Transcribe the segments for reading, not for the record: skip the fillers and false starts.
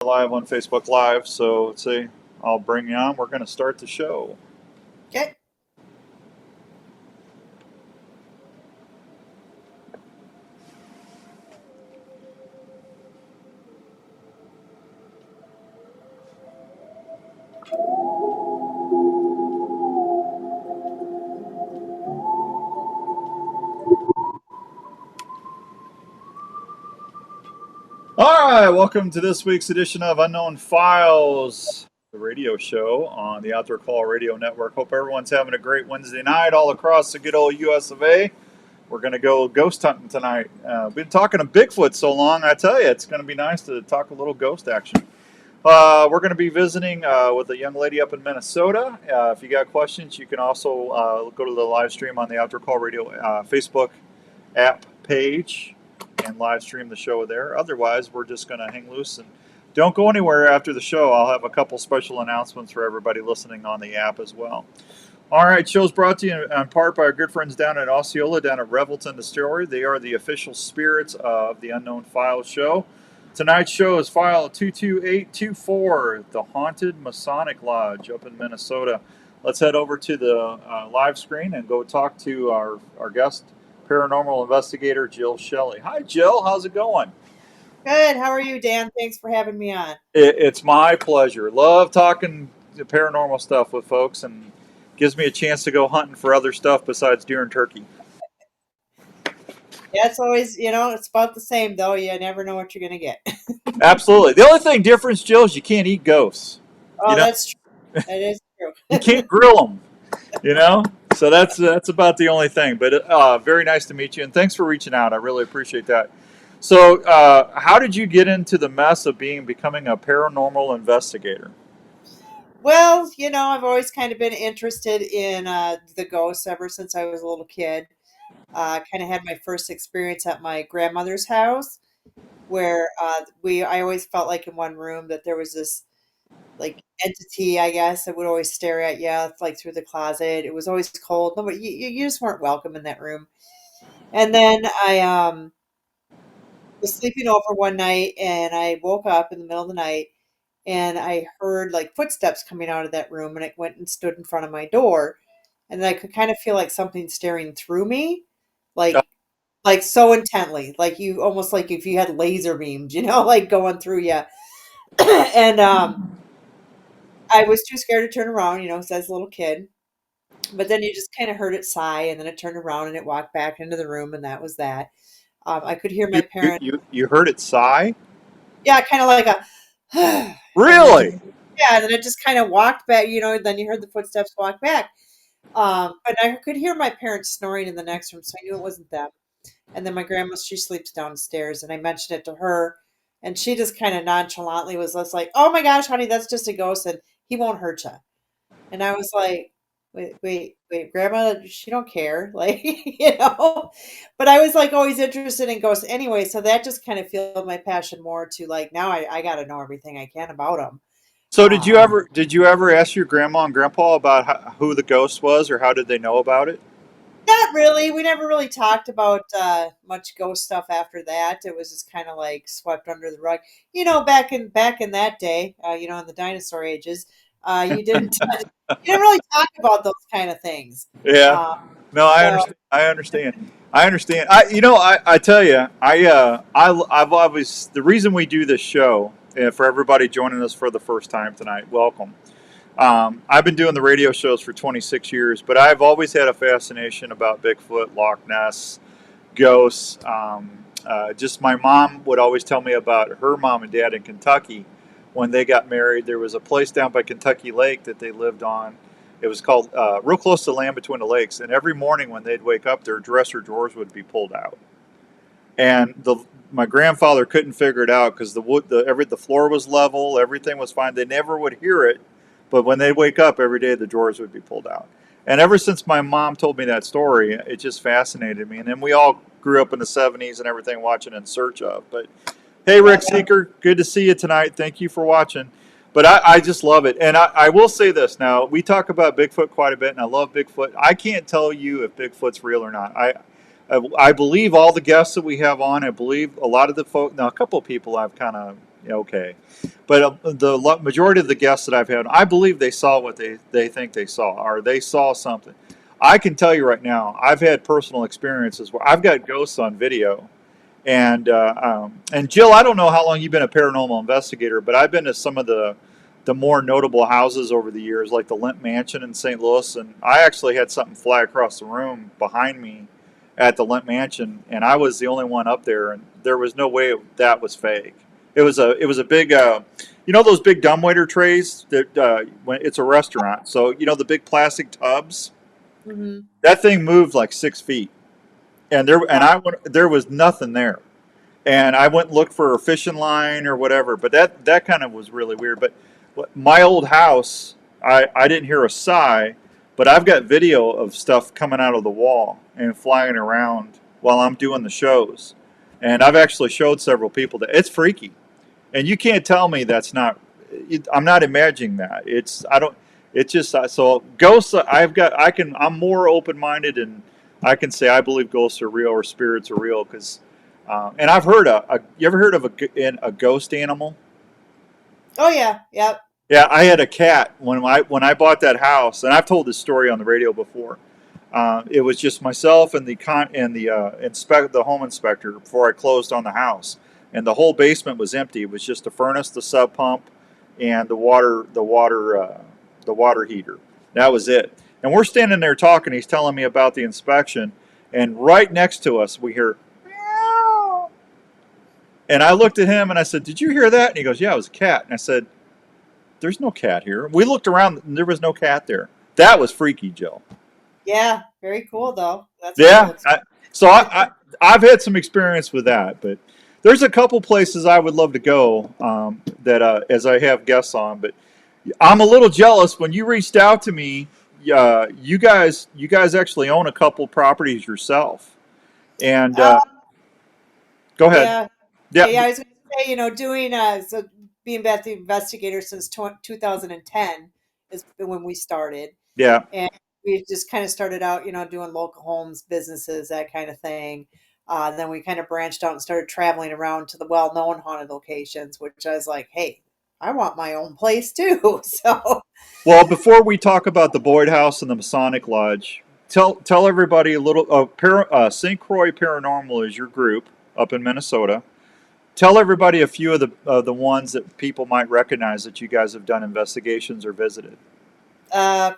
live on Facebook Live, so let's see. I'll bring you on. We're going to start the show. Okay. All right, welcome to this week's edition of Unknown Files, the radio show on the Outdoor Call Radio Network. Hope everyone's having a great Wednesday night all across the good old US of A. We're going to go ghost hunting tonight. We've been talking to Bigfoot so long, I tell you, it's going to be nice to talk a little ghost action. We're going to be visiting with a young lady up in Minnesota. If you got questions, you can also go to the live stream on the Outdoor Call Radio Facebook app page and live stream the show there. Otherwise, we're just going to hang loose and don't go anywhere after the show. I'll have a couple special announcements for everybody listening on the app as well. All right, show's brought to you in part by our good friends down at Osceola, down at Revelton Distillery. They are the official spirits of the Unknown Files show. Tonight's show is file 22824, the Haunted Masonic Lodge up in Minnesota. Let's head over to the live screen and go talk to our guest, paranormal investigator Jill Shelly. Hi, Jill. How's it going? Good. How are you, Dan? Thanks for having me on. It's my pleasure. Love talking paranormal stuff with folks, and gives me a chance to go hunting for other stuff besides deer and turkey. Yeah, it's always, it's about the same, though. You never know what you're going to get. Absolutely. The only thing difference, Jill, is you can't eat ghosts. Oh, that's true. That is true. You can't grill them, So that's about the only thing. But very nice to meet you, and thanks for reaching out. I really appreciate that. So how did you get into the mess of becoming a paranormal investigator? Well, I've always kind of been interested in the ghosts ever since I was a little kid. Kind of had my first experience at my grandmother's house, where I always felt like in one room that there was this like entity, I guess, that would always stare at you like through the closet. It was always cold. Nobody, you just weren't welcome in that room. And then I was sleeping over one night, and I woke up in the middle of the night, and I heard like footsteps coming out of that room, and I went and stood in front of my door, and I could kind of feel like something staring through me, like so intently, like you almost like if you had laser beams, like going through you. And I was too scared to turn around, because I was a little kid. But then you just kind of heard it sigh, and then it turned around and it walked back into the room, and that was that. I could hear my parents. You heard it sigh? Yeah, kind of like a. Really? Yeah, and then it just kind of walked back, then you heard the footsteps walk back. But I could hear my parents snoring in the next room, so I knew it wasn't them. And then my grandma, she sleeps downstairs, and I mentioned it to her, and she just kind of nonchalantly was just like, "Oh my gosh, honey, that's just a ghost, and he won't hurt you." And I was like, wait, grandma, she don't care. Like, but I was like always interested in ghosts anyway. So that just kind of fueled my passion more to like, now I got to know everything I can about them. So did you ever ask your grandma and grandpa about who the ghost was, or how did they know about it? Not really. We never really talked about much ghost stuff after that. It was just kind of like swept under the rug. Back in that day, in the dinosaur ages, you didn't really talk about those kind of things. Yeah. No, I understand. I tell you, I've always, the reason we do this show, for everybody joining us for the first time tonight, welcome. I've been doing the radio shows for 26 years, but I've always had a fascination about Bigfoot, Loch Ness, ghosts. Just my mom would always tell me about her mom and dad in Kentucky. When they got married, there was a place down by Kentucky Lake that they lived on. It was called real close to Land Between the Lakes. And every morning when they'd wake up, their dresser drawers would be pulled out. And my grandfather couldn't figure it out because the floor was level, everything was fine. They never would hear it. But when they wake up every day, the drawers would be pulled out. And ever since my mom told me that story, it just fascinated me. And then we all grew up in the 70s and everything watching In Search Of. But hey, Rick Seeker, good to see you tonight. Thank you for watching. But I just love it. And I will say this. Now, we talk about Bigfoot quite a bit, and I love Bigfoot. I can't tell you if Bigfoot's real or not. I believe all the guests that we have on. I believe a lot of the folk. Now, a couple of people I've kind of Okay, but majority of the guests that I've had, I believe they saw what they think they saw, or they saw something. I can tell you right now, I've had personal experiences where I've got ghosts on video. And Jill, I don't know how long you've been a paranormal investigator, but I've been to some of the more notable houses over the years, like the Lent Mansion in St. Louis, and I actually had something fly across the room behind me at the Lent Mansion, and I was the only one up there, and there was no way that was fake. It was a big, those big dumbwaiter trays that when it's a restaurant, so the big plastic tubs. Hmm. That thing moved like 6 feet, there was nothing there. And I went and looked for a fishing line or whatever, but that kind of was really weird. But my old house, I didn't hear a sigh, but I've got video of stuff coming out of the wall and flying around while I'm doing the shows, and I've actually showed several people that it's freaky, and you can't tell me that's not. I'm not imagining that. It's I don't. It's just so ghosts. I'm more open minded, and I can say I believe ghosts are real or spirits are real because. And I've heard you ever heard of a ghost animal? Oh yeah, yep. Yeah, I had a cat when I bought that house, and I've told this story on the radio before. It was just myself and the home inspector before I closed on the house, and the whole basement was empty. It was just the furnace, the sub pump, and the water heater. That was it. And we're standing there talking. He's telling me about the inspection, and right next to us we hear. And I looked at him and I said, "Did you hear that?" And he goes, "Yeah, it was a cat." And I said, "There's no cat here." We looked around and there was no cat there. That was freaky, Jill. Yeah, very cool though. That's Yeah. cool. I've had some experience with that, but there's a couple places I would love to go that as I have guests on. But I'm a little jealous when you reached out to me. You guys actually own a couple properties yourself, and Uh, go ahead. yeah, Yeah, yeah. I was going to say, doing being Beth the investigator since 2010 is when we started, yeah. and we just kind of started out, doing local homes, businesses, that kind of thing. Then we kind of branched out and started traveling around to the well-known haunted locations, which I was like, hey, I want my own place too. So, Well, before we talk about the Boyd House and the Masonic Lodge, tell everybody a little. St. Croix Paranormal is your group up in Minnesota. Tell everybody a few of the ones that people might recognize that you guys have done investigations or visited.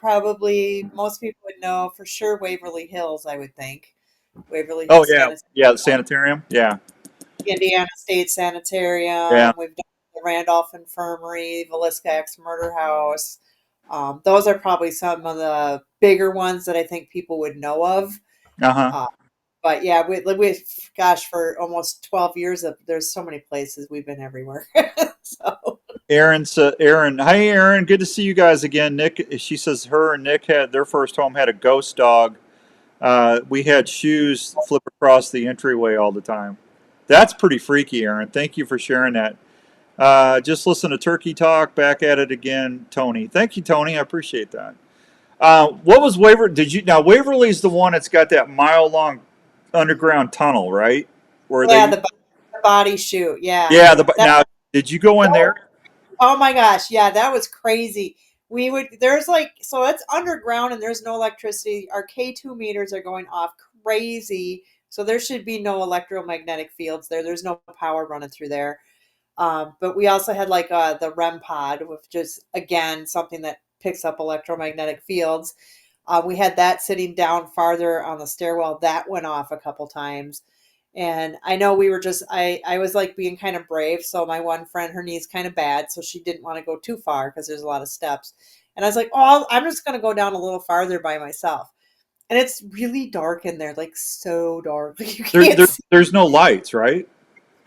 probably most people would know for sure Waverly Hills, I would think. Waverly Oh Hills yeah, Sanitarium, yeah, the sanitarium. Yeah, Indiana State yeah. Sanitarium. We've done the Randolph Infirmary, Villisca Ex Murder House. Those are probably some of the bigger ones that I think people would know of. Uh huh. Uh, but yeah, gosh, for almost 12 years, there's so many places we've been everywhere. So Aaron. Hi, Aaron. Good to see you guys again. Nick. She says her and Nick had their first home had a ghost dog. We had shoes flip across the entryway all the time. That's pretty freaky, Aaron. Thank you for sharing that. Just listen to Turkey Talk. Back at it again, Tony. Thank you, Tony. I appreciate that. What was Waverly? Waverly's the one that's got that mile-long underground tunnel, right? Where yeah, they, the body shoot. Yeah. yeah. That, Now, did you go in there? oh my gosh. Yeah, that was crazy. There's like, so it's underground and there's no electricity. Our K2 meters are going off crazy. So there should be no electromagnetic fields there. There's no power running through there. But we also had like the REM pod, with just again something that picks up electromagnetic fields. We had that sitting down farther on the stairwell. That went off a couple times. And I know we were I was like being kind of brave. So my one friend, her knee's kind of bad. So she didn't want to go too far because there's a lot of steps. And I was like, oh, I'm just going to go down a little farther by myself. And it's really dark in there, like so dark. You can't see There's no lights, right?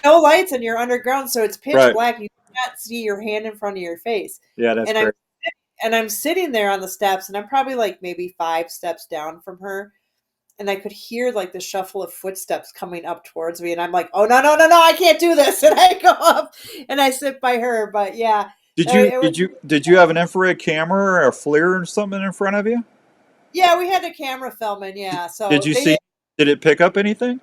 no lights and you're underground. So it's pitch Right. black. You can't see your hand in front of your face. Yeah, that's And I'm great. and I'm sitting there on the steps and I'm probably like maybe 5 steps down from her. And I could hear like the shuffle of footsteps coming up towards me. And I'm like, oh, no, no, no, no, I can't do this. And I go up and I sit by her. But yeah, it was, Did you have an infrared camera or a FLIR or something in front of you? yeah, we had a camera filming. Yeah. Did So you see? Did it pick up anything?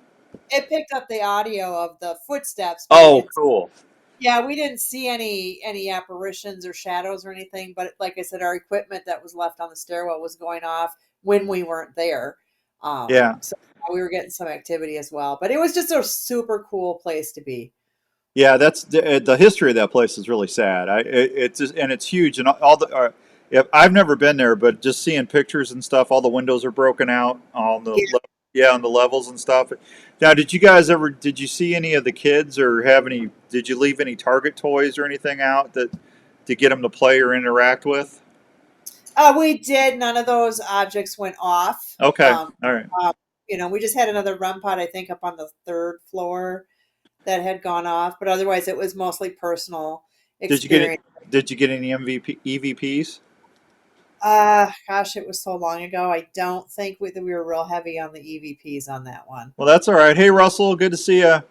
it picked up the audio of the footsteps, but it Oh, didn't cool. Yeah, we didn't see any apparitions or shadows or anything, but like I said, our equipment that was left on the stairwell was going off when we weren't there. Yeah. So we were getting some activity as well, but it was just a super cool place to be. Yeah, that's the history of that place is really sad. It's just, and it's huge, and all the. If, I've never been there, but just seeing pictures and stuff, all the windows are broken out on the yeah, on the levels and stuff. Now, did you guys ever? Did you see any of the kids or have any? Did you leave any Target toys or anything out that to get them to play or interact with? We did. None of those objects went off. Okay, all right. We just had another REM pod, I think, up on the third floor that had gone off, but otherwise it was mostly personal Did you get it? experience. Did you get any MVP EVPs? Gosh, it was so long ago. I don't think that we were real heavy on the EVPs on that one. Well, that's all right. Hey, Russell, good to see you.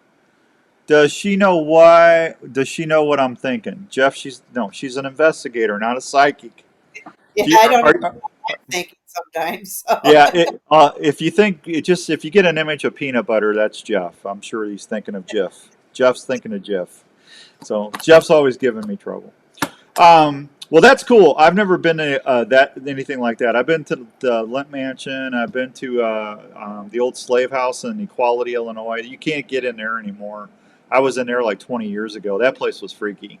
Does she know why? Does she know what I'm thinking? Jeff, she's no, she's an investigator, not a psychic. Yeah, Do you, I don't know are, what I'm thinking sometimes. So. yeah, if you think it just if you get an image of peanut butter, that's Jeff. I'm sure he's thinking of Jeff. Jeff's thinking of Jeff. So Jeff's always giving me trouble. Well, that's cool. I've never been to that anything like that. I've been to the Lent Mansion. I've been to the old slave house in Equality, Illinois. You can't get in there anymore. I was in there like 20 years ago. That place was freaky.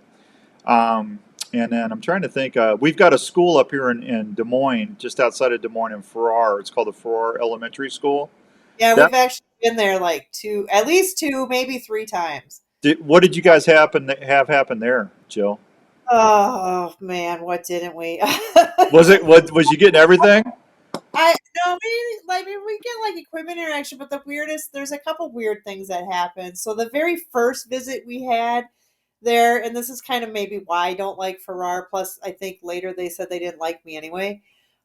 Um, and then I'm trying to think. We've got a school up here in Des Moines, just outside of Des Moines in Farrar. It's called the Farrar Elementary School. Yeah, That we've actually been there like at least two, maybe three times. what did you guys have happen there, Jill? Oh man, what didn't we? Was it what was you getting everything? I no, we get like equipment interaction, but the weirdest there's a couple weird things that happen. So the very first visit we had there, and this is kind of maybe why I don't like Farrar. Plus, I think later they said they didn't like me anyway.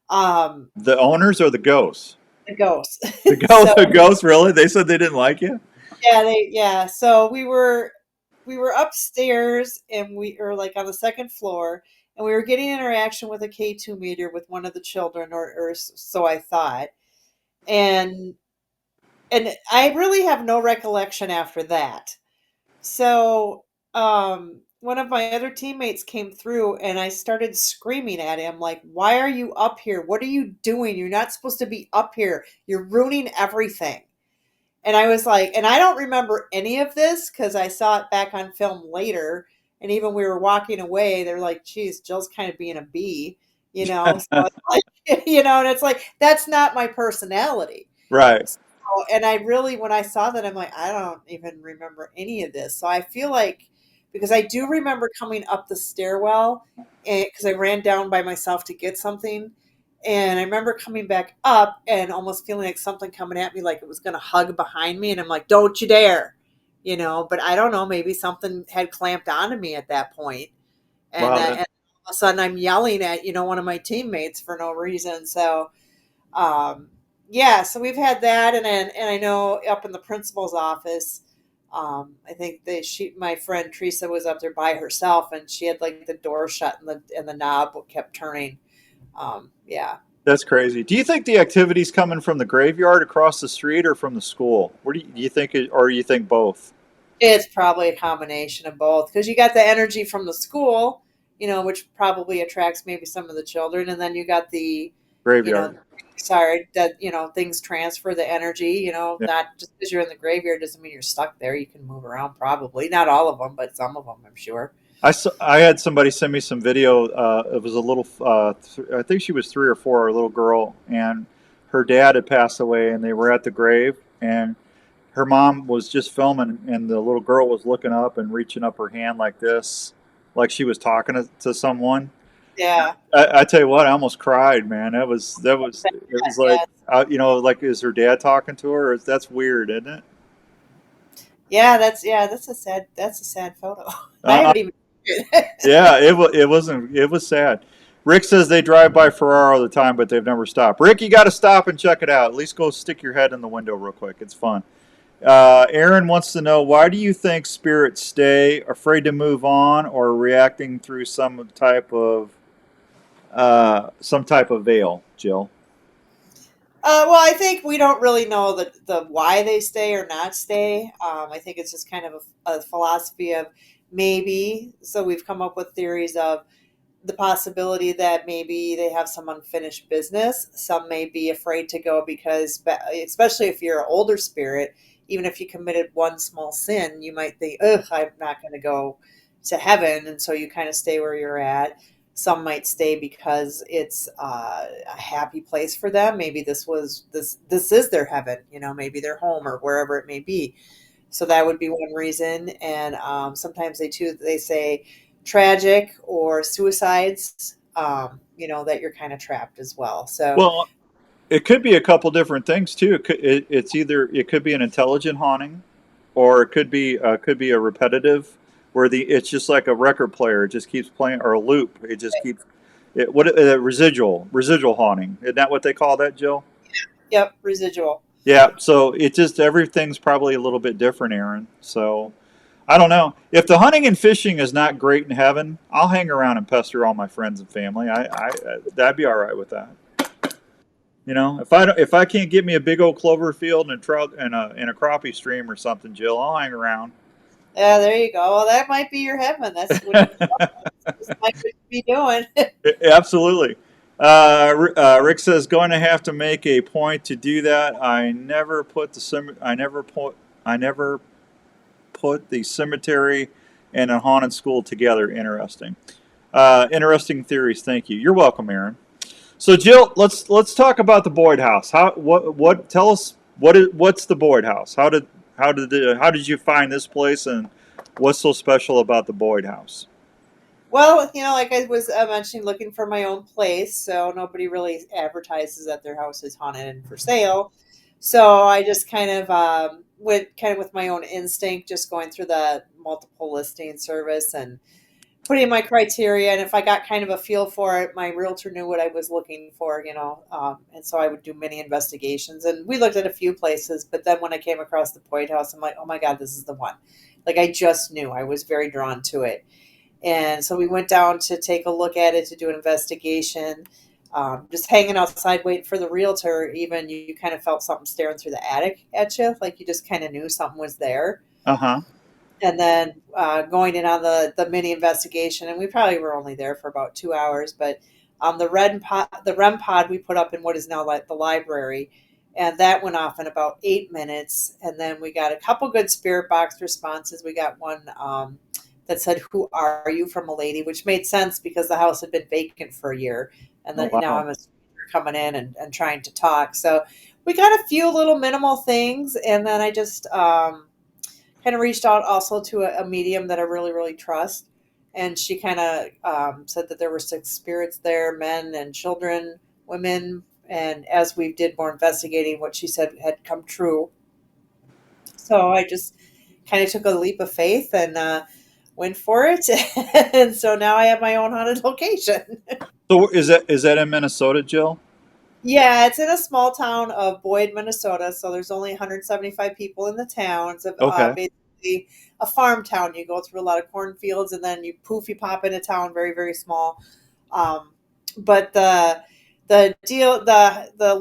Um, The owners or the ghosts? the ghosts. The ghost, So the ghost, really? They said they didn't like you. yeah. So we were upstairs and we were like on the second floor and we were getting interaction with a K2 meter with one of the children, or so I thought. And and I really have no recollection after that. So one of my other teammates came through and I started screaming at him like, "Why are you up here? What are you doing? You're not supposed to be up here. You're ruining everything." And I was like, and I don't remember any of this because I saw it back on film later. And even we were walking away, they're like, geez, Jill's kind of being a bee, you know? So it's like, and it's like, that's not my personality. Right. So, and I really, when I saw that, I'm like, I don't even remember any of this. So I feel like, because I do remember coming up the stairwell because I ran down by myself to get something. And I remember coming back up and almost feeling like something coming at me, like it was going to hug behind me. And I'm like, don't you dare, but I don't know, maybe something had clamped onto me at that point. Wow. And all of a sudden I'm yelling at, one of my teammates for no reason. So, um, yeah, so we've had that, and I know up in the principal's office, I think my friend Teresa was up there by herself, and she had like the door shut and the knob kept turning. Yeah, That's crazy. Do you think the activity's coming from the graveyard across the street or from the school? What do you think, or you think both? it's probably a combination of both because you got the energy from the school, which probably attracts maybe some of the children, and then you got you know, Graveyard. sorry that things transfer the energy. Yeah. Not just because you're in the graveyard doesn't mean you're stuck there. You can move around, probably not all of them, but some of them, I'm sure. I had somebody send me some video. It was a little, I think she was 3 or 4, a little girl, and her dad had passed away, and they were at the grave, and her mom was just filming, and the little girl was looking up and reaching up her hand like this, like she was talking to someone. Yeah, I tell you what, I almost cried, man. It was like, yeah, like is her dad talking to her? That's weird, isn't it? that's a sad photo. I Uh, haven't even. yeah, it wasn't. It was sad. Rick says they drive by Ferraro all the time, but they've never stopped. Rick, you got to stop and check it out. At least go stick your head in the window real quick. It's fun. Aaron wants to know, why do you think spirits stay afraid to move on or reacting through some type of veil, Jill? Well, I think we don't really know the why they stay or not stay. I think it's just kind of a philosophy of maybe. So we've come up with theories of the possibility that maybe they have some unfinished business. Some may be afraid to go because, especially if you're an older spirit, even if you committed one small sin, you might think, ugh, I'm not going to go to heaven. And so you kind of stay where you're at. Some might stay because it's a happy place for them. Maybe this is their heaven, maybe their home or wherever it may be. So that would be one reason. And sometimes they say tragic or suicides, that you're kind of trapped as well. So Well, it could be a couple different things too. It's either it could be an intelligent haunting, or it could be a repetitive, where the it's just like a record player. It just keeps playing, or a loop. It just keeps it. What residual haunting? Isn't that what they call that, Jill? yep, residual. Yeah. So it just everything's probably a little bit different, Aaron. So I don't know if the hunting and fishing is not great in heaven. I'll hang around and pester all my friends and family. That'd be all right with that. If I can't get me a big old clover field and a trout and a crappie stream or something, Jill, I'll hang around. Yeah, there you go. Well, that might be your heaven. That's what you this might what you be doing. Absolutely. Rick says going to have to make a point to do that. I never put the cemetery and a haunted school together. Interesting. Interesting theories. Thank you. You're welcome, Aaron. So Jill, let's talk about the Boyd House. What tell us what's the Boyd House? How did you find this place, and what's so special about the Boyd House? Well, like I was mentioning, looking for my own place, so nobody really advertises that their house is haunted and for sale. So I just kind of went kind of with my own instinct, just going through the multiple listing service and putting in my criteria. And if I got kind of a feel for it, my realtor knew what I was looking for, and so I would do many investigations. And we looked at a few places, but then when I came across the Boyd House, I'm like, oh my God, this is the one. Like I just knew I was very drawn to it. And so we went down to take a look at it to do an investigation. Just hanging outside waiting for the realtor, even you kind of felt something staring through the attic at you, like you just kind of knew something was there. Uh huh. And then going in on the mini investigation, and we probably were only there for about 2 hours. But the REM pod we put up in what is now like the library, and that went off in about 8 minutes. And then we got a couple good spirit box responses. We got one that said, "Who are you?" from a lady, which made sense because the house had been vacant for a year, and Oh then now wow. I'm a stranger coming in and trying to talk. So we got a few little minimal things, and then I just kind of reached out also to a medium that I really, really trust. And she kind of said that there were 6 spirits there, men and children, women. And as we did more investigating, what she said had come true. So I just kind of took a leap of faith and went for it. And so now I have my own haunted location. So is that in Minnesota, Jill? Yeah, it's in a small town of Boyd, Minnesota. So there's only 175 people in the town. It's Okay. basically a farm town. You go through a lot of cornfields, and then you pop into town, very, very small. But the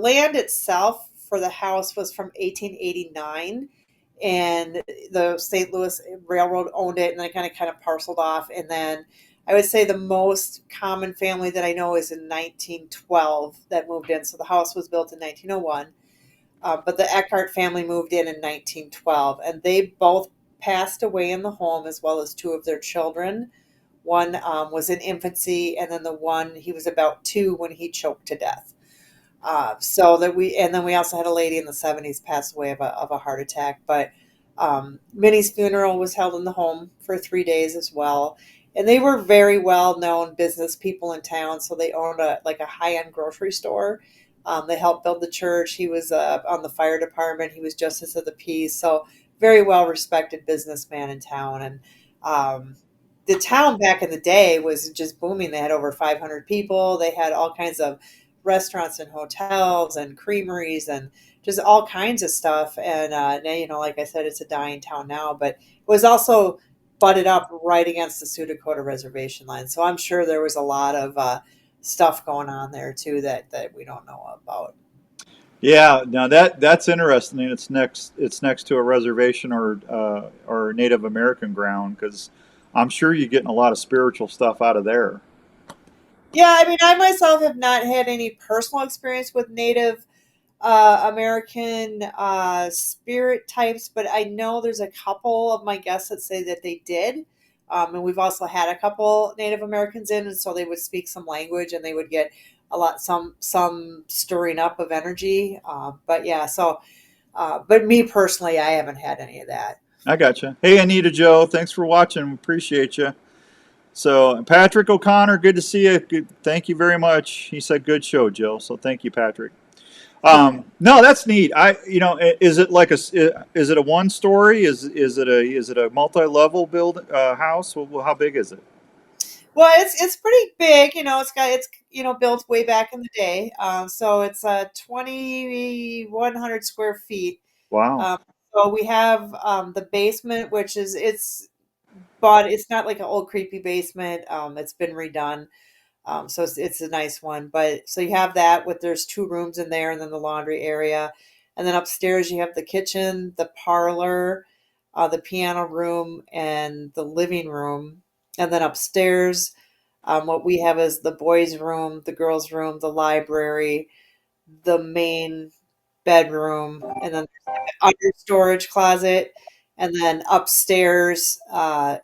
land itself for the house was from 1889, and the St. Louis Railroad owned it, and they kind of parceled off. And then I would say the most common family that I know is in 1912 that moved in. So the house was built in 1901, but the Eckhart family moved in 1912, and they both passed away in the home as well as 2 of their children. One was in infancy, and then the one he was about 2 when he choked to death. So that and then we also had a lady in the 70s pass away of a heart attack. But Minnie's funeral was held in the home for 3 days as well. And they were very well known business people in town. So they owned a high end grocery store. They helped build the church. He was on the fire department. He was justice of the peace. So very well respected businessman in town. And the town back in the day was just booming. They had over 500 people. They had all kinds of restaurants and hotels and creameries and just all kinds of stuff. And now, like I said, it's a dying town now, but it was also butted up right against the Sioux Dakota reservation line. So I'm sure there was a lot of stuff going on there too that we don't know about. Yeah. Now that's interesting. It's next to a reservation or Native American ground because I'm sure you're getting a lot of spiritual stuff out of there. Yeah, I mean, I myself have not had any personal experience with Native American spirit types, but I know there's a couple of my guests that say that they did. And we've also had a couple Native Americans in, and so they would speak some language, and they would get a lot some stirring up of energy. But yeah, so but me personally, I haven't had any of that. I gotcha. Hey, Anita Joe, thanks for watching. Appreciate you. So, Patrick O'Connor, good to see you. Good, thank you very much. He said good show, Jill. So, thank you, Patrick. No, that's neat. Is it like is it a one story? Is it a multi-level build house? Well, how big is it? Well, it's pretty big. It's built way back in the day. So it's 2,100 square feet. Wow. Um, so we have the basement, which but it's not like an old creepy basement. It's been redone. So it's a nice one. But so you have that with there's two rooms in there, and then the laundry area, and then upstairs you have the kitchen, the parlor, the piano room, and the living room, and then upstairs, what we have is the boys' room, the girls' room, the library, the main bedroom, and then under storage closet, and then upstairs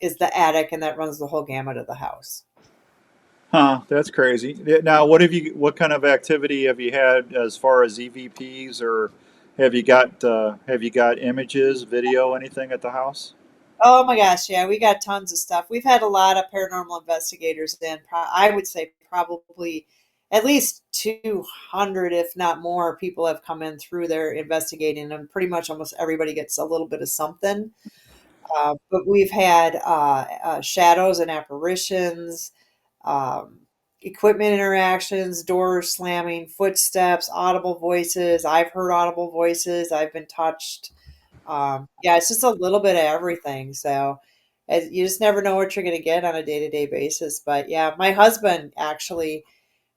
is the attic, and that runs the whole gamut of the house. Huh, that's crazy. Yeah, now, what kind of activity have you had as far as EVPs, or have you got images, video, anything at the house? Oh my gosh, yeah, we got tons of stuff. We've had a lot of paranormal investigators in. I would say probably at least 200, if not more, people have come in through their investigating, and pretty much almost everybody gets a little bit of something. But we've had shadows and apparitions, um, equipment interactions, doors slamming, footsteps, audible voices. I've heard audible voices. I've been touched. Yeah, it's just a little bit of everything. So you just never know what you're going to get on a day to day basis. But yeah, my husband actually,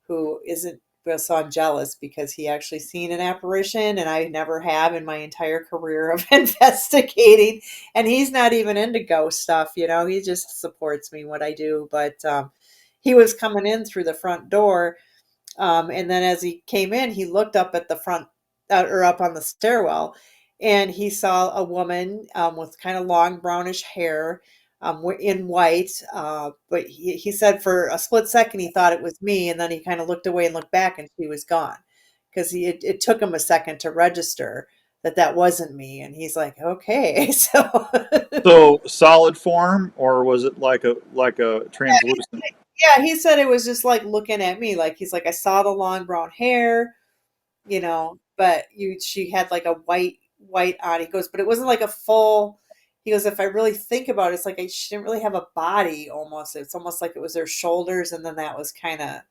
who isn't, well, so I'm jealous because he actually seen an apparition and I never have in my entire career of investigating. And he's not even into ghost stuff, he just supports me what I do. But he was coming in through the front door, and then as he came in, he looked up at the front, or up on the stairwell, and he saw a woman with kind of long brownish hair, in white. But he said for a split second he thought it was me, and then he kind of looked away and looked back, and she was gone. Because it took him a second to register that that wasn't me, and he's like, okay, so So, solid form, or was it like a translucent? yeah, he said it was just like looking at me, like he's like, I saw the long brown hair, but she had like a white on. He goes, but it wasn't like a full. He goes, if I really think about it, it's like she didn't really have a body. Almost, it's almost like it was her shoulders, and then that was kind of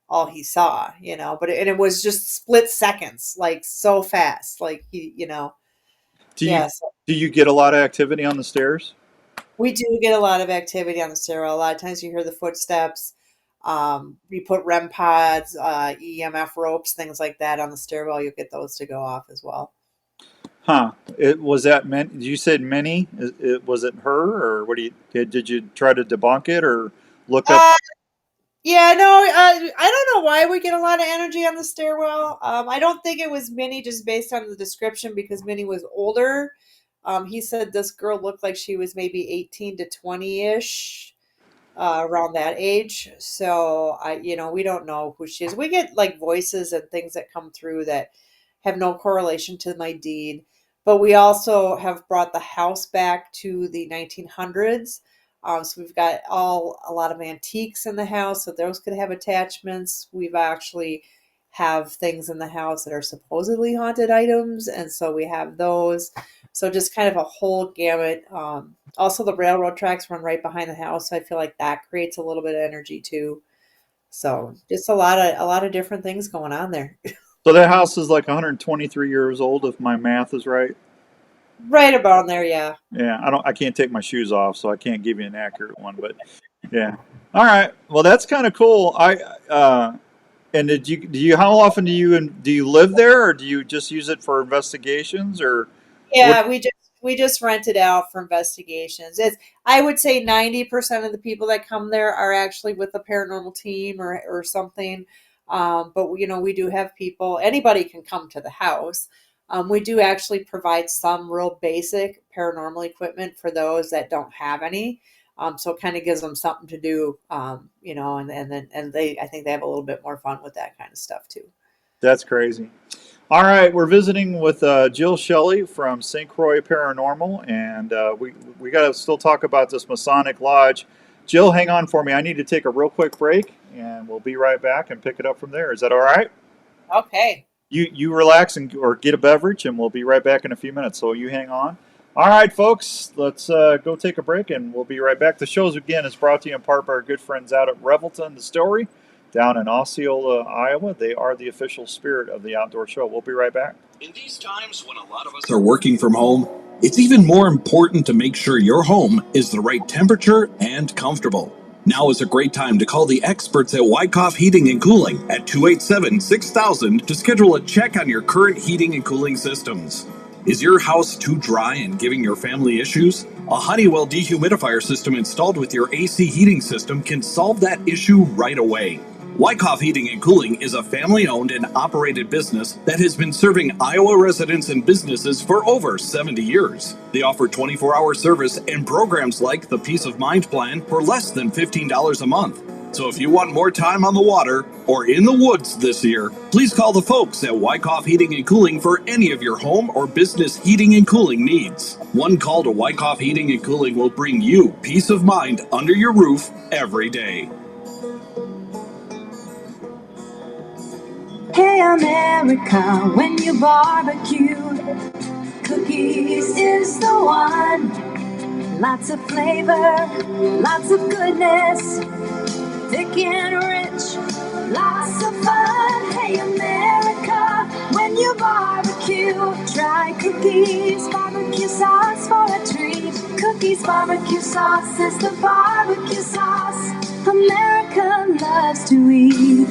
all he saw, and it was just split seconds, like so fast, like Do you yeah. So do you get a lot of activity on the stairs? we do get a lot of activity on the stairwell. A lot of times you hear the footsteps. We put REM pods, EMF ropes, things like that on the stairwell. You'll get those to go off as well. Huh? It was that many? You said many. Was it her, or what? Did you try to debunk it or look up? Uh, yeah, no, I don't know why we get a lot of energy on the stairwell. I don't think it was Minnie just based on the description because Minnie was older. He said this girl looked like she was maybe 18 to 20-ish, around that age. So we don't know who she is. We get like voices and things that come through that have no correlation to my deed. But we also have brought the house back to the 1900s. So we've got a lot of antiques in the house, so those could have attachments. We've actually have things in the house that are supposedly haunted items, and so we have those. So just kind of a whole gamut. Also, the railroad tracks run right behind the house, so I feel like that creates a little bit of energy too. So just a lot of different things going on there. So that house is like 123 years old, if my math is right. Right about there, yeah. Yeah, I can't take my shoes off, so I can't give you an accurate one. But yeah, all right. Well, that's kind of cool. And how often do you live there, or do you just use it for investigations, or what? Yeah, we just rent it out for investigations. I would say 90% of the people that come there are actually with a paranormal team or something. But we do have people. Anybody can come to the house. We do actually provide some real basic paranormal equipment for those that don't have any. So it kind of gives them something to do, and I think they have a little bit more fun with that kind of stuff too. That's crazy. All right, we're visiting with Jill Shelly from St. Croix Paranormal, and we got to still talk about this Masonic Lodge. Jill, hang on for me. I need to take a real quick break, and we'll be right back and pick it up from there. Is that all right? Okay. You relax or get a beverage, and we'll be right back in a few minutes. So you hang on. All right, folks, let's go take a break, and we'll be right back. The show, again, is brought to you in part by our good friends out at Revelton Distillery down in Osceola, Iowa. They are the official spirit of the outdoor show. We'll be right back. In these times when a lot of us are working from home, it's even more important to make sure your home is the right temperature and comfortable. Now is a great time to call the experts at Wyckoff Heating and Cooling at 287-6000 to schedule a check on your current heating and cooling systems. Is your house too dry and giving your family issues? A Honeywell dehumidifier system installed with your AC heating system can solve that issue right away. Wyckoff Heating and Cooling is a family-owned and operated business that has been serving Iowa residents and businesses for over 70 years. They offer 24-hour service and programs like the Peace of Mind Plan for less than $15 a month. So if you want more time on the water or in the woods this year, please call the folks at Wyckoff Heating and Cooling for any of your home or business heating and cooling needs. One call to Wyckoff Heating and Cooling will bring you peace of mind under your roof every day. Hey America, when you barbecue, cookies is the one. Lots of flavor, lots of goodness, thick and rich, lots of fun. Hey America, when you barbecue, try Cookies barbecue sauce for a treat. Cookies barbecue sauce is the barbecue sauce America loves to eat.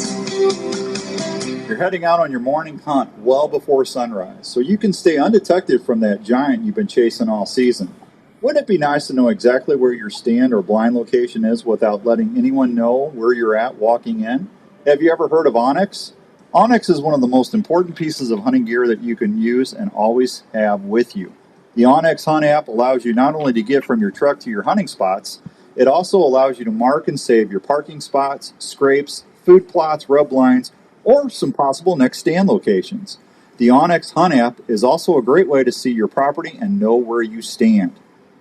You're heading out on your morning hunt well before sunrise, so you can stay undetected from that giant you've been chasing all season. Wouldn't it be nice to know exactly where your stand or blind location is without letting anyone know where you're at walking in? Have you ever heard of Onyx? Onyx is one of the most important pieces of hunting gear that you can use and always have with you. The Onyx Hunt app allows you not only to get from your truck to your hunting spots, it also allows you to mark and save your parking spots, scrapes, food plots, rub lines, or some possible next stand locations. The Onyx Hunt app is also a great way to see your property and know where you stand.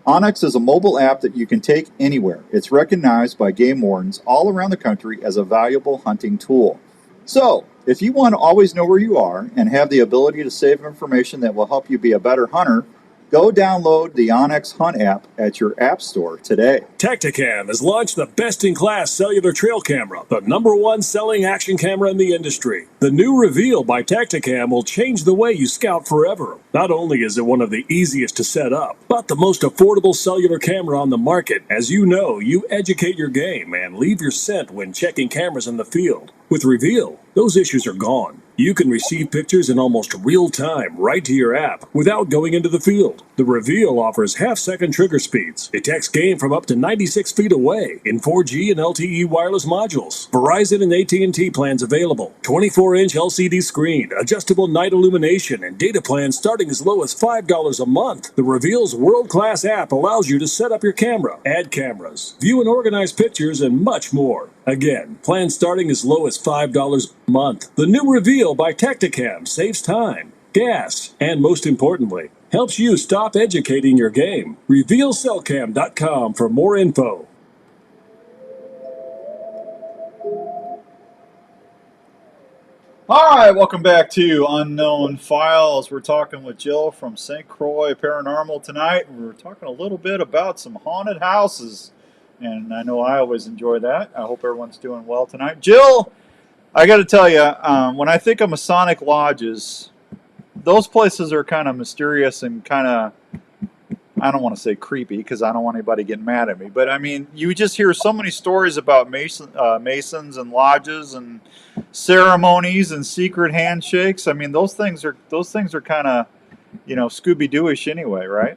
Onyx is a mobile app that you can take anywhere. It's recognized by game wardens all around the country as a valuable hunting tool. So, if you want to always know where you are and have the ability to save information that will help you be a better hunter, go download the Onyx Hunt app at your app store today. Tacticam has launched the best-in-class cellular trail camera, the #1 selling action camera in the industry. The new Reveal by Tacticam will change the way you scout forever. Not only is it one of the easiest to set up, but the most affordable cellular camera on the market. As you know, you educate your game and leave your scent when checking cameras in the field. With Reveal, those issues are gone. You can receive pictures in almost real time right to your app without going into the field. The Reveal offers half-second trigger speeds, detects game from up to 96 feet away in 4G and LTE wireless modules. Verizon and AT&T plans available. 24-inch LCD screen, adjustable night illumination, and data plans starting as low as $5 a month. The Reveal's world-class app allows you to set up your camera, add cameras, view and organize pictures, and much more. Again, plans starting as low as $5 a month. The new Reveal by Tacticam saves time, gas, and most importantly, helps you stop educating your game. RevealCellCam.com for more info. All right, welcome back to Unknown Files. We're talking with Jill from St. Croix Paranormal tonight. We're talking a little bit about some haunted houses, and I know I always enjoy that. I hope everyone's doing well tonight. Jill, I got to tell you, when I think of Masonic lodges, those places are kind of mysterious and kind of, I don't want to say creepy because I don't want anybody getting mad at me. But I mean, you just hear so many stories about masons and lodges and ceremonies and secret handshakes. I mean, those things are kind of, Scooby-Doo-ish anyway, right?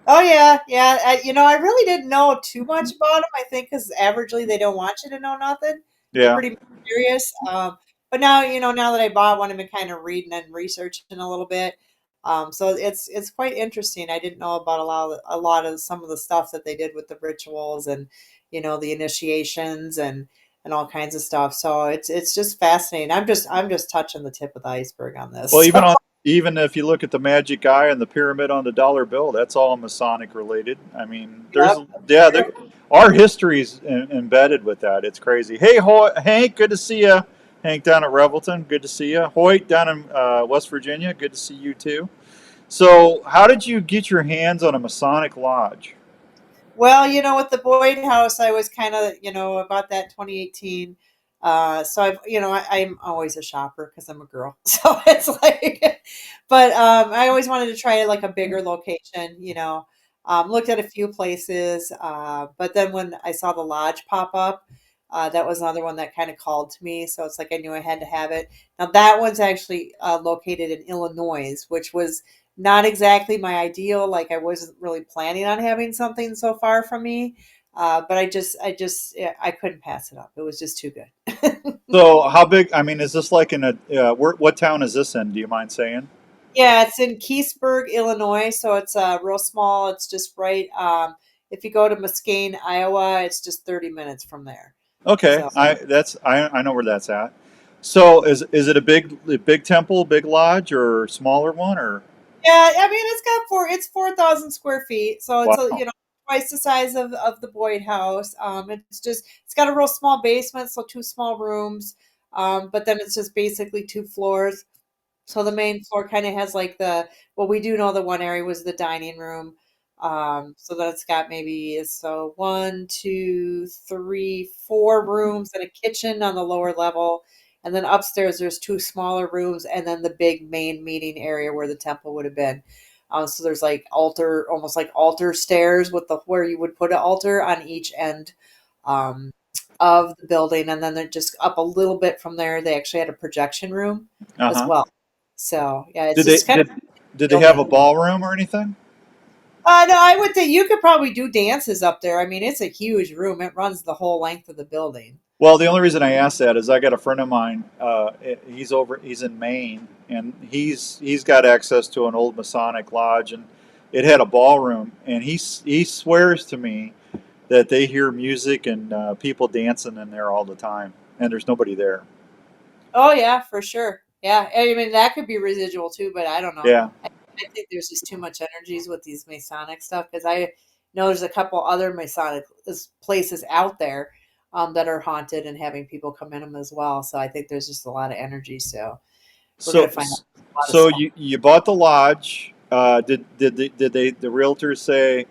Oh yeah, yeah. I really didn't know too much about them. I think because averagely they don't want you to know nothing. They're Yeah. pretty mysterious. But now now that I bought one, I've been kind of reading and researching a little bit. So it's quite interesting. I didn't know about a lot of some of the stuff that they did with the rituals and the initiations and all kinds of stuff. So it's just fascinating. I'm just touching the tip of the iceberg on Well, this. even on even if you look at the magic eye and the pyramid on the dollar bill, that's all Masonic related. I mean, there's Yep, yeah, true. our history's embedded with that. It's crazy. Hey, Hank, good to see you. Hank down at Revelton, good to see you. Hoyt down in West Virginia, good to see you too. So, how did you get your hands on a Masonic lodge? Well, with the Boyd House, I was kind of, about that 2018. So I'm always a shopper because I'm a girl. So it's like, but I always wanted to try like a bigger location, looked at a few places. But then when I saw the lodge pop up, that was another one that kind of called to me. So it's like I knew I had to have it. Now that one's actually located in Illinois, which was not exactly my ideal. Like I wasn't really planning on having something so far from me. But yeah, I couldn't pass it up. It was just too good. So, how big? I mean, is this like in a what town is this in? Do you mind saying? Yeah, it's in Keithsburg, Illinois. So it's real small. It's just right. If you go to Muscane, Iowa, it's just 30 minutes from there. Okay, So I know where that's at. So is it a big temple, big lodge, or smaller one, or yeah, I mean it's 4,000 square feet. So it's wow? twice the size of the Boyd House. It's got a real small basement, so two small rooms. But then it's just basically two floors. So the main floor kind of has like well, we do know the one area was the dining room. So that it's got maybe so one, two, three, four rooms and a kitchen on the lower level. And then upstairs there's two smaller rooms and then the big main meeting area where the temple would have been. So there's like almost like altar stairs with the where you would put an altar on each end um, of the building, and then they're just up a little bit from there. They actually had a projection room Uh as huh. well. So yeah, it's Did they just kind of did they have building. a ballroom or anything? No, I would think you could probably do dances up there. I mean, it's a huge room. It runs the whole length of the building. Well, the only reason I asked that is I got a friend of mine. He's in Maine, and he's got access to an old Masonic lodge, and it had a ballroom, and he swears to me that they hear music and people dancing in there all the time, and there's nobody there. Oh yeah, for sure. Yeah, I mean that could be residual too, but I don't know. Yeah. I think there's just too much energies with these Masonic stuff because I know there's a couple other Masonic places out there that are haunted and having people come in them as well. So I think there's just a lot of energy. So we're gonna So, find out a lot of so stuff. you bought the lodge. Did the realtor say,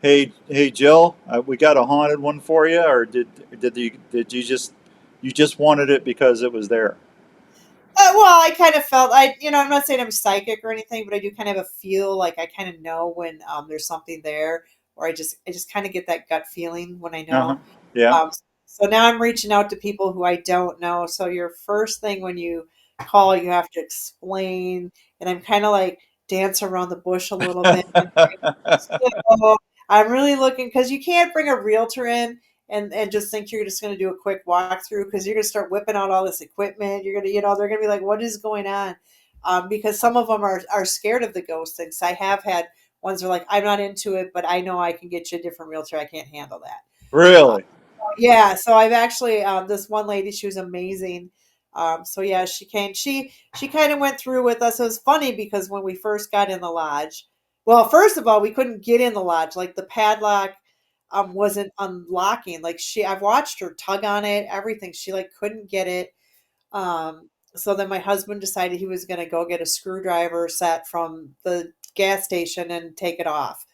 "Hey Jill, we got a haunted one for you," or did you just wanted it because it was there? Well, I kind of felt I'm not saying I'm psychic or anything, but I do kind of have a feel like I kind of know when there's something there, or I just kind of get that gut feeling when I Uh huh. know. Yeah. So now I'm reaching out to people who I don't know. So your first thing when you call, you have to explain, and I'm kind of like dance around the bush a little bit. So I'm really looking because you can't bring a realtor in and just think you're just going to do a quick walkthrough because you're going to start whipping out all this equipment. You're going to, they're going to be like, what is going on? Because some of them are scared of the ghost things. I have had ones that are like, I'm not into it, but I know I can get you a different realtor. I can't handle that. Uh, Really? yeah, so I've actually this one lady, she was amazing. So yeah, she came. She kind of went through with us. It was funny because when we first got in the lodge, well, first of all, we couldn't get in the lodge. Like the padlock wasn't unlocking. Like I've watched her tug on it, everything. She like couldn't get it. So then my husband decided he was going to go get a screwdriver set from the gas station and take it off.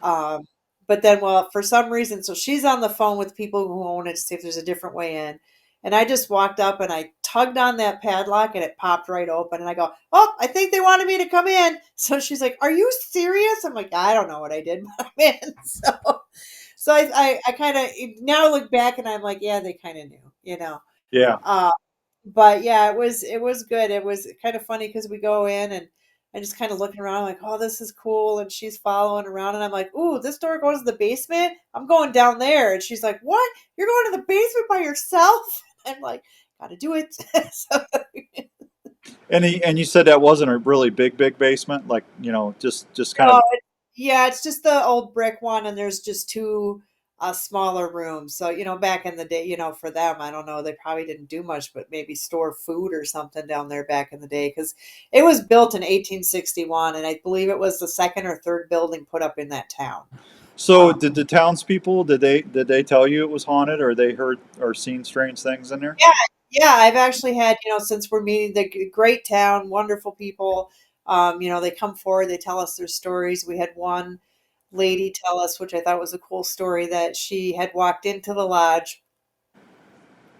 Um, but then, well, for some reason, so she's on the phone with people who own it to see if there's a different way in. And I just walked up and I tugged on that padlock and it popped right open. And I go, oh, I think they wanted me to come in. So she's like, are you serious? I'm like, I don't know what I did, but I'm in. So I kind of now look back and I'm like, yeah, they kind of knew. Yeah. Uh, but yeah, it was good. It was kind of funny because we go in and I'm just kind of looking around like, oh, this is cool. And she's following around. And I'm like, ooh, this door goes to the basement. I'm going down there. And she's like, what? You're going to the basement by yourself? I'm like, gotta do it. So, And you said that wasn't a really big basement, like just kind no, of. yeah, it's just the old brick one. And there's just two smaller rooms. So, back in the day, for them, I don't know, they probably didn't do much, but maybe store food or something down there back in the day. Because it was built in 1861. And I believe it was the second or third building put up in that town. So Um, did the townspeople did they tell you it was haunted, or they heard or seen strange things in there? Yeah, yeah, I've actually had, since we're meeting the great town, wonderful people, they come forward, they tell us their stories. We had one lady tell us, which I thought was a cool story, that she had walked into the lodge,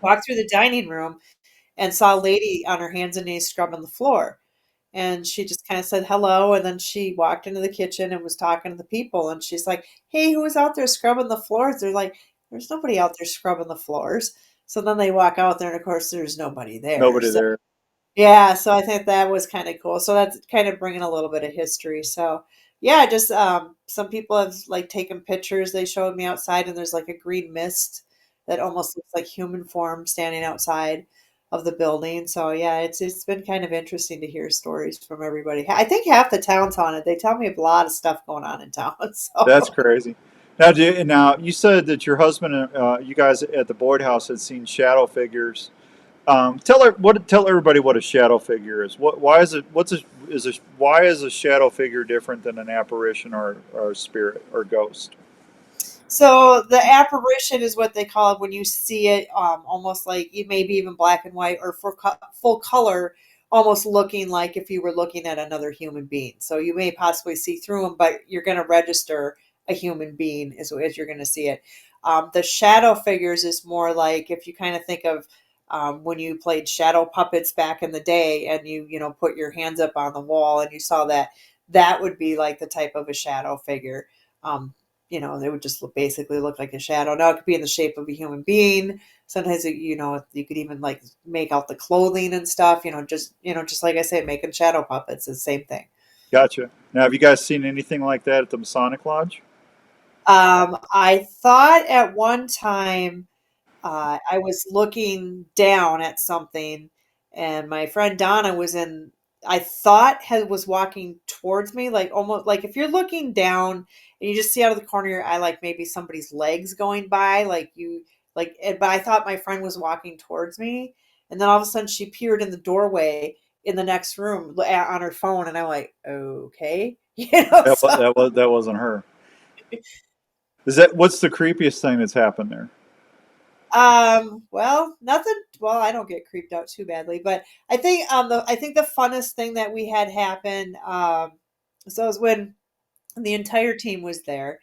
walked through the dining room, and saw a lady on her hands and knees scrubbing the floor. And she just kind of said hello, and then she walked into the kitchen and was talking to the people. And she's like, "Hey, who was out there scrubbing the floors?" They're like, "There's nobody out there scrubbing the floors." So then they walk out there, and of course, there's nobody there. Nobody So there. yeah, so I think that was kind of cool. So that's kind of bringing a little bit of history. So yeah, just some people have like taken pictures. They showed me outside, and there's like a green mist that almost looks like human form standing outside of the building. So yeah, it's been kind of interesting to hear stories from everybody. I think half the town's haunted. They tell me a lot of stuff going on in town. That's So crazy. Now you said that your husband and you guys at the Boyd House had seen shadow figures. Tell everybody what a shadow figure is. Why is it? Why is a shadow figure different than an apparition or a spirit or ghost? So the apparition is what they call it when you see it, almost like it maybe even black and white or for full color, almost looking like if you were looking at another human being. So you may possibly see through them, but you're going to register a human being as you're going to see it. The shadow figures is more like if you kind of think of when you played shadow puppets back in the day, and you put your hands up on the wall and you saw that would be like the type of a shadow figure. Um, they would just basically look like a shadow. Now it could be in the shape of a human being. Sometimes you could even like make out the clothing and stuff. Just like I said, making shadow puppets is the same thing. Gotcha. Now, have you guys seen anything like that at the Masonic Lodge? I thought at one time I was looking down at something, and my friend Donna was in. I thought was walking towards me, like almost like if you're looking down and you just see out of the corner of your eye, like maybe somebody's legs going by, But I thought my friend was walking towards me, and then all of a sudden she peered in the doorway in the next room on her phone, and I'm like, okay, So That wasn't her. Is that what's the creepiest thing that's happened there? well, nothing. Well, I don't get creeped out too badly, but I think the funnest thing that we had happen, so it was when the entire team was there,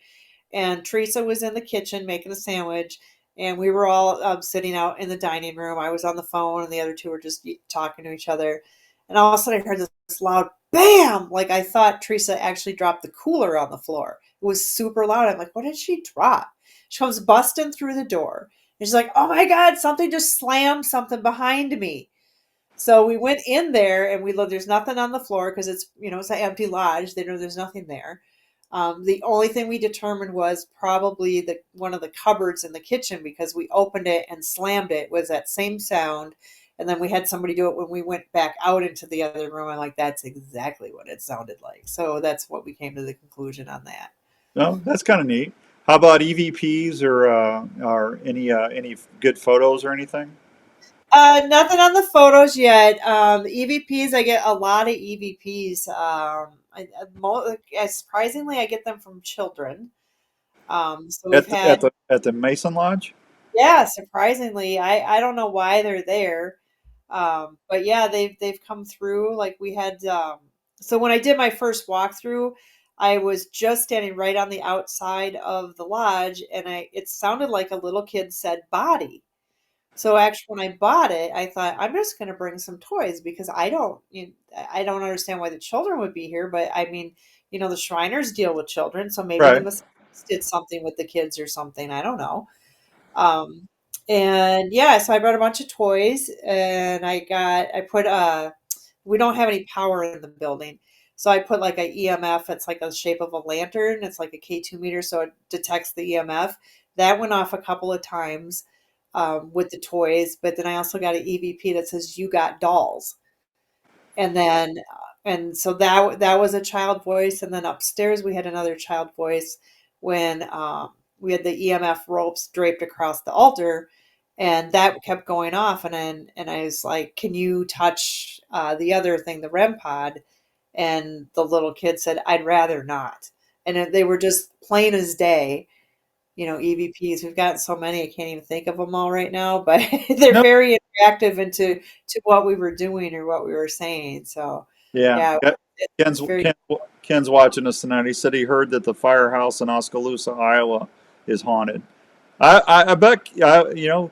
and Teresa was in the kitchen making a sandwich, and we were all sitting out in the dining room. I was on the phone, and the other two were just talking to each other, and all of a sudden I heard this loud bam! Like I thought Teresa actually dropped the cooler on the floor. It was super loud. I'm like, what did she drop? She comes busting through the door. And she's like, oh my God, something just slammed something behind me. So we went in there and we looked, there's nothing on the floor because it's an empty lodge. They know there's nothing there. The only thing we determined was probably one of the cupboards in the kitchen because we opened it and slammed it was that same sound. And then we had somebody do it when we went back out into the other room. I'm like, that's exactly what it sounded like. So that's what we came to the conclusion on that. No, that's kind of neat. How about EVPs or any good photos or anything? Nothing on the photos yet. EVPs, I get a lot of EVPs. Surprisingly, I get them from children. So we've had, At the Mason Lodge? yeah, surprisingly, I don't know why they're there. But yeah, they've come through. Like we had, so when I did my first walkthrough, I was just standing right on the outside of the lodge, and it sounded like a little kid said body. So actually, when I bought it, I thought I'm just going to bring some toys because I don't understand why the children would be here. But I mean, the Shriners deal with children, so maybe the Right. Masons did something with the kids or something. I don't know. Um, and yeah, so I brought a bunch of toys, and I put we don't have any power in the building, So I put like a EMF. It's like the shape of a lantern. It's like a K2 meter, so it detects the EMF. That went off a couple of times with the toys, but then I also got an EVP that says "You got dolls," and then and so that was a child voice, and then upstairs we had another child voice when we had the EMF ropes draped across the altar, and that kept going off, and I was like, "Can you touch the other thing, the REM pod?" And the little kid said, "I'd rather not." And they were just plain as day, EVPs. We've got so many, I can't even think of them all right now, but they're No. very interactive into to what we were doing or what we were saying. So, Yeah. yeah, Ken's, it's very. Ken's watching us tonight. He said he heard that the firehouse in Oskaloosa, Iowa, is haunted. I bet,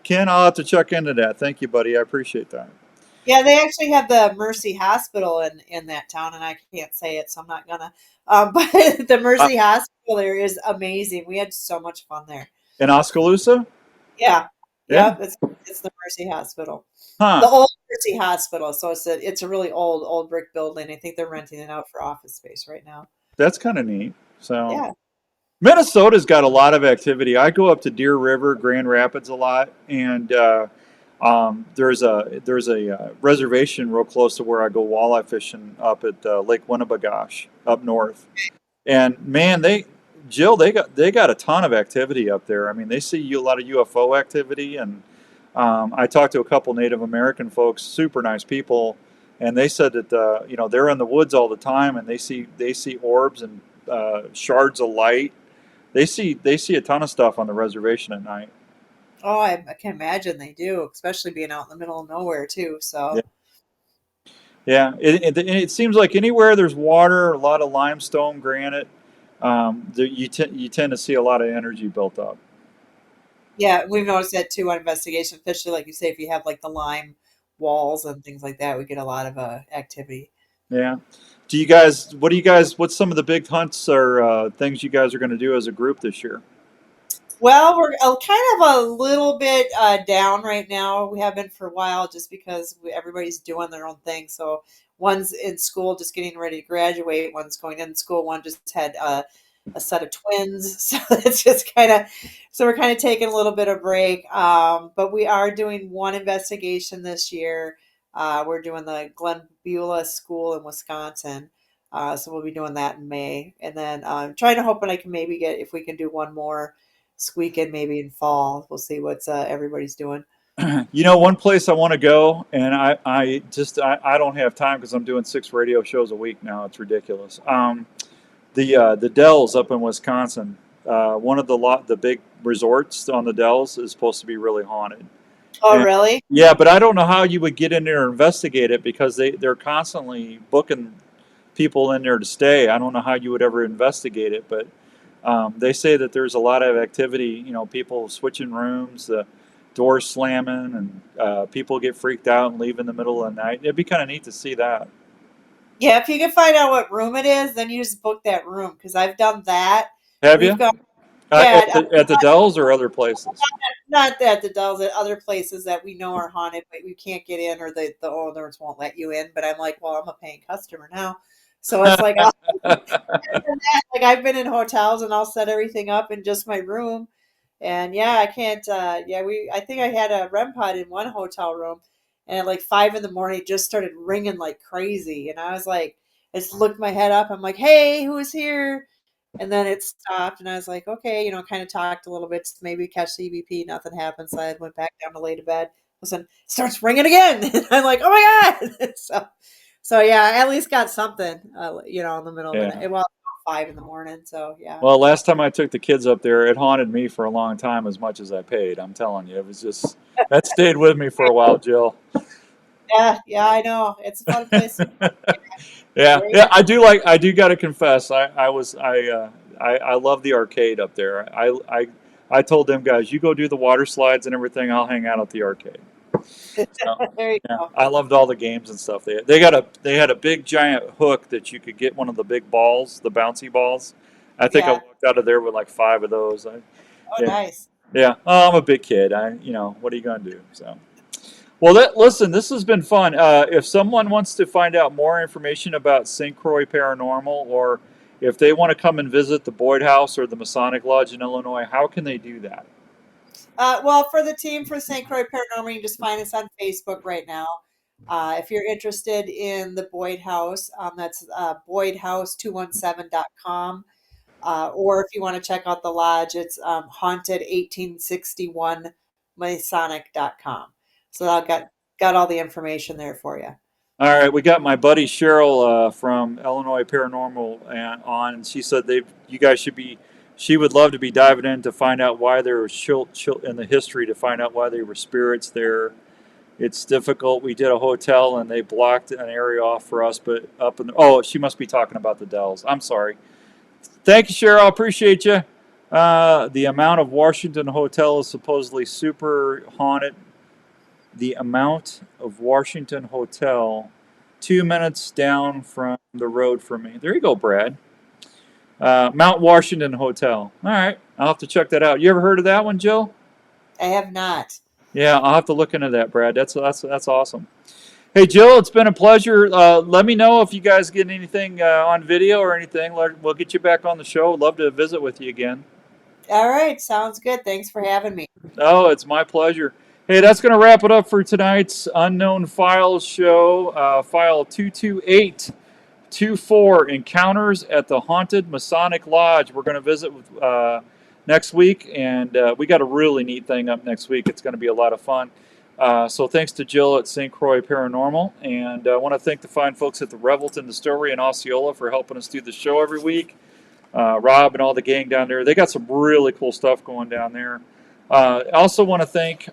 Ken, I'll have to check into that. Thank you, buddy. I appreciate that. Yeah, they actually have the Mercy Hospital in that town, and I can't say it, so I'm not gonna. But the Uh, Mercy Hospital there is amazing. We had so much fun there. in Oskaloosa? Yeah, Yeah. yep, it's the Mercy Hospital. The Huh. old Mercy Hospital, so it's a really old brick building. I think they're renting it out for office space right now. That's kind of neat. So, Yeah. Minnesota's got a lot of activity. I go up to Deer River, Grand Rapids a lot, and there's a reservation real close to where I go walleye fishing up at Lake Winnebagosh up north. And man, Jill, they got a ton of activity up there. I mean, they see a lot of UFO activity, and I talked to a couple Native American folks, super nice people, and they said that they're in the woods all the time, and they see orbs and shards of light. They see a ton of stuff on the reservation at night. Oh, I can imagine they do, especially being out in the middle of nowhere too. Yeah, So yeah. It seems like anywhere there's water, a lot of limestone, granite, you tend to see a lot of energy built up. yeah, we've noticed that too on investigation, especially like you say, if you have like the lime walls and things like that, we get a lot of activity. Yeah. What's some of the big hunts or things you guys are going to do as a group this year? Well, we're kind of a little bit down right now. We have been for a while just because everybody's doing their own thing. So one's in school just getting ready to graduate, one's going in school, one just had a set of twins. So it's just so we're kind of taking a little bit of break. But we are doing one investigation this year. We're doing the Glen Beulah School in Wisconsin. So we'll be doing that in May. And then trying to hope that I can maybe if we can do one more weekend maybe in fall. We'll see what everybody's doing. One place I want to go, and I don't have time because I'm doing 6 radio shows a week now. It's ridiculous. The Dells up in Wisconsin. One of the big resorts on the Dells is supposed to be really haunted. Oh, And really? yeah, but I don't know how you would get in there and investigate it because they're constantly booking people in there to stay. I don't know how you would ever investigate it, but they say that there's a lot of activity. People switching rooms, the doors slamming, and people get freaked out and leave in the middle of the night. It'd be kind of neat to see that. Yeah, if you can find out what room it is, then you just book that room because I've done that. Have We've you gone, at yeah, the Dells or other places? not at the Dells, at other places that we know are haunted, but we can't get in or the owners won't let you in. But I'm like, well, I'm a paying customer now. So it's like, like I've been in hotels and I'll set everything up in just my room. And yeah, I can't. I think I had a REM pod in one hotel room, and at like 5 in the morning, it just started ringing like crazy. And I was like, I just looked my head up. I'm like, hey, who's here? And then it stopped, and I was like, okay, kind of talked a little bit, to maybe catch the EVP. Nothing happened, so I went back down to lay to bed. Listen, it starts ringing again. And I'm like, oh my god! So yeah, I at least got something, in the middle of the Yeah. night. Well, 5 in the morning. So yeah. Well, last time I took the kids up there, it haunted me for a long time as much as I paid. I'm telling you, it was just that stayed with me for a while, Jill. Yeah, I know. It's a fun place. Yeah, Great. yeah, I do got to confess, I love the arcade up there. I told them guys, you go do the water slides and everything. I'll hang out at the arcade. So, There you yeah, go. I loved all the games and stuff. They had a big giant hook that you could get one of the big balls, the bouncy balls. I think I Yeah. walked out of there with like 5 of those. Oh, Yeah, nice. yeah. Oh, I'm a big kid. What are you gonna do? So, Well, listen, this has been fun. If someone wants to find out more information about St. Croix Paranormal, or if they want to come and visit the Boyd House or the Masonic Lodge in Illinois, how can they do that? Well, for the team for St. Croix Paranormal, you can just find us on Facebook right now. If you're interested in the Boyd House, that's boydhouse217.com. Or if you want to check out the lodge, it's haunted1861masonic.com. So I've got all the information there for you. All right, we got my buddy Cheryl from Illinois Paranormal on, and she said you guys should be. She would love to be diving in to find out why there was in the history to find out why there were spirits there. It's difficult. We did a hotel and they blocked an area off for us, but she must be talking about the Dells. I'm sorry. Thank you, Cheryl. I appreciate you. The amount of Washington Hotel is supposedly super haunted. The amount of Washington Hotel, 2 minutes down from the road from me. There you go, Brad. Mount Washington Hotel. All right, I'll have to check that out. You ever heard of that one, Jill? I have not. Yeah, I'll have to look into that, Brad. That's awesome. Hey, Jill, it's been a pleasure. Let me know if you guys get anything on video or anything. We'll get you back on the show. Love to visit with you again. All right, sounds good. Thanks for having me. Oh, it's my pleasure. Hey, that's going to wrap it up for tonight's Unknown Files show. File 22824, Encounters at the Haunted Masonic Lodge. We're going to visit with next week, and we got a really neat thing up next week. It's going to be a lot of fun. So thanks to Jill at St. Croix Paranormal, and I want to thank the fine folks at the Revelton Distillery in Osceola for helping us do the show every week. Rob and all the gang down there. They got some really cool stuff going down there. I also want to thank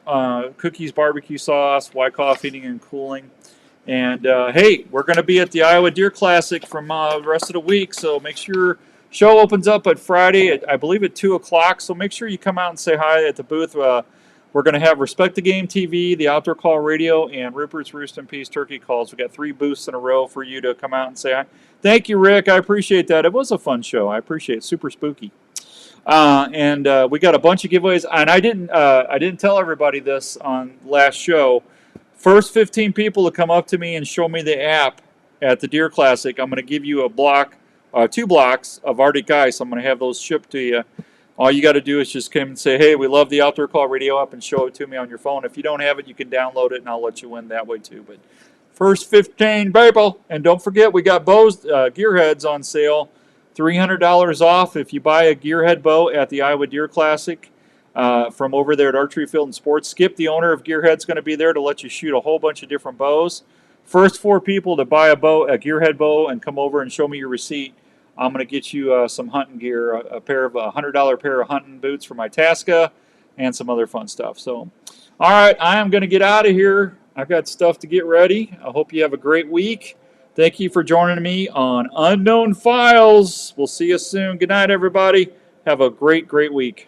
Cookies Barbecue Sauce, Wyckoff Heating and Cooling. And hey, we're going to be at the Iowa Deer Classic from the rest of the week, so make sure show opens up at Friday, I believe at 2 o'clock, so make sure you come out and say hi at the booth. We're going to have Respect the Game TV, the Outdoor Call Radio, and Rupert's Roost and Peace Turkey Calls. We got 3 booths in a row for you to come out and say hi. Thank you, Rick. I appreciate that. It was a fun show. I appreciate it. Super spooky. And we got a bunch of giveaways. And I didn't tell everybody this on last show. First 15 people to come up to me and show me the app at the Deer Classic, I'm going to give you a block, 2 blocks of Arctic Ice. I'm going to have those shipped to you. All you got to do is just come and say, hey, we love the Outdoor Call Radio app, and show it to me on your phone. If you don't have it, you can download it, and I'll let you win that way too. But first 15 people. And don't forget, we got bows, gearheads on sale. $300 off if you buy a gearhead bow at the Iowa Deer Classic from over there at Archery Field and Sports. Skip, the owner of Gearhead's going to be there to let you shoot a whole bunch of different bows. First 4 people to buy a gearhead bow, and come over and show me your receipt, I'm going to get you some hunting gear, a $100 pair of hunting boots for my Tasca, and some other fun stuff. So, all right, I am going to get out of here. I've got stuff to get ready. I hope you have a great week. Thank you for joining me on Unknown Files. We'll see you soon. Good night, everybody. Have a great, great week.